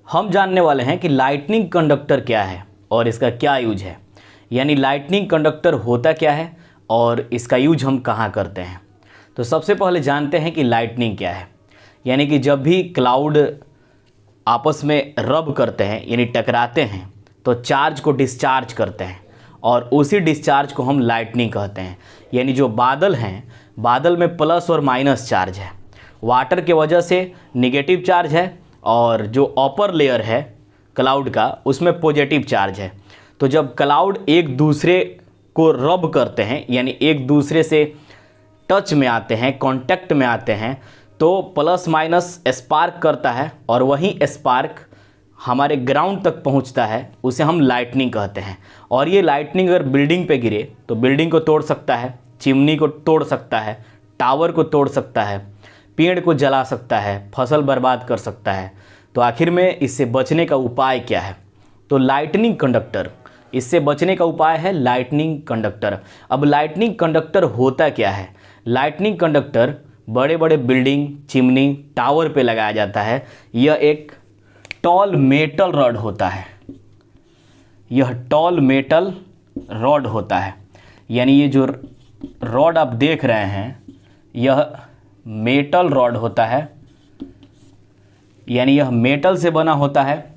हम जानने वाले हैं कि लाइटनिंग कंडक्टर क्या है और इसका क्या यूज है, यानी लाइटनिंग कंडक्टर होता क्या है और इसका यूज हम कहाँ करते हैं। तो सबसे पहले जानते हैं कि लाइटनिंग क्या है। यानी कि जब भी क्लाउड आपस में रब करते हैं यानी टकराते हैं तो चार्ज को डिस्चार्ज करते हैं और उसी डिस्चार्ज को हम लाइटनिंग कहते हैं। यानी जो बादल हैं, बादल में प्लस और माइनस चार्ज है, वाटर के वजह से निगेटिव चार्ज है और जो अपर लेयर है क्लाउड का उसमें पॉजिटिव चार्ज है। तो जब क्लाउड एक दूसरे को रब करते हैं यानी एक दूसरे से टच में आते हैं, कांटेक्ट में आते हैं, तो प्लस माइनस स्पार्क करता है और वही स्पार्क हमारे ग्राउंड तक पहुंचता है, उसे हम लाइटनिंग कहते हैं। और ये लाइटनिंग अगर बिल्डिंग पे गिरे तो बिल्डिंग को तोड़ सकता है, चिमनी को तोड़ सकता है, टावर को तोड़ सकता है, पेड़ को जला सकता है, फसल बर्बाद कर सकता है। तो आखिर में इससे बचने का उपाय क्या है? तो लाइटनिंग कंडक्टर, इससे बचने का उपाय है लाइटनिंग कंडक्टर। अब लाइटनिंग कंडक्टर होता क्या है? लाइटनिंग कंडक्टर बड़े बड़े बिल्डिंग, चिमनी, टावर पे लगाया जाता है। यह एक टॉल मेटल रॉड होता है, यह टॉल मेटल रॉड होता है। यानी ये जो रॉड आप देख रहे हैं यह मेटल रॉड होता है, यानी यह मेटल से बना होता है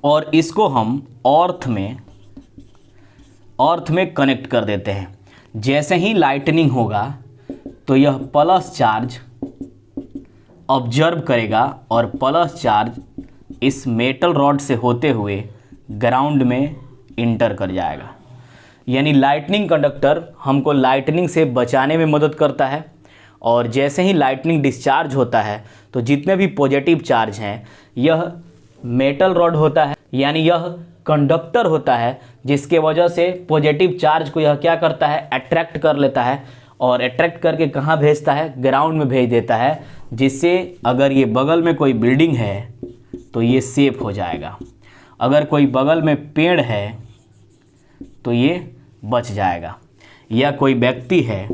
और इसको हम अर्थ में कनेक्ट कर देते हैं। जैसे ही लाइटनिंग होगा तो यह प्लस चार्ज ऑब्जर्व करेगा और प्लस चार्ज इस मेटल रॉड से होते हुए ग्राउंड में इंटर कर जाएगा। यानी लाइटनिंग कंडक्टर हमको लाइटनिंग से बचाने में मदद करता है और जैसे ही लाइटनिंग डिस्चार्ज होता है तो जितने भी पॉजिटिव चार्ज हैं, यह मेटल रॉड होता है, यानी यह कंडक्टर होता है, जिसके वजह से पॉजिटिव चार्ज को यह क्या करता है, अट्रैक्ट कर लेता है और अट्रैक्ट करके कहाँ भेजता है, ग्राउंड में भेज देता है, जिससे अगर ये बगल में कोई बिल्डिंग है तो ये सेफ हो जाएगा, अगर कोई बगल में पेड़ है तो ये बच जाएगा, या कोई व्यक्ति है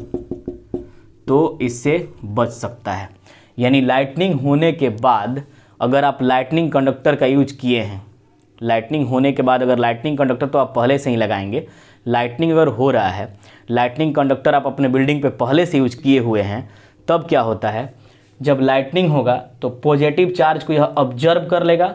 तो इससे बच सकता है। यानी लाइटनिंग होने के बाद अगर आप लाइटनिंग कंडक्टर का यूज किए हैं, लाइटनिंग होने के बाद अगर लाइटनिंग कंडक्टर तो आप पहले से ही लगाएंगे, लाइटनिंग अगर हो रहा है, लाइटनिंग कंडक्टर आप अपने बिल्डिंग पे पहले से यूज किए हुए हैं, तब क्या होता है, जब लाइटनिंग होगा तो पॉजिटिव चार्ज को यह ऑब्जर्व कर लेगा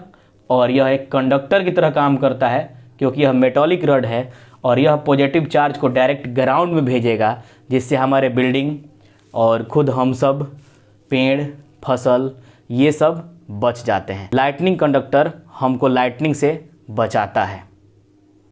और यह एक कंडक्टर की तरह काम करता है, क्योंकि यह मेटॉलिक रॉड है और यह पॉजिटिव चार्ज को डायरेक्ट ग्राउंड में भेजेगा, जिससे हमारे बिल्डिंग और खुद हम सब, पेड़, फसल, ये सब बच जाते हैं। लाइटनिंग कंडक्टर हमको लाइटनिंग से बचाता है।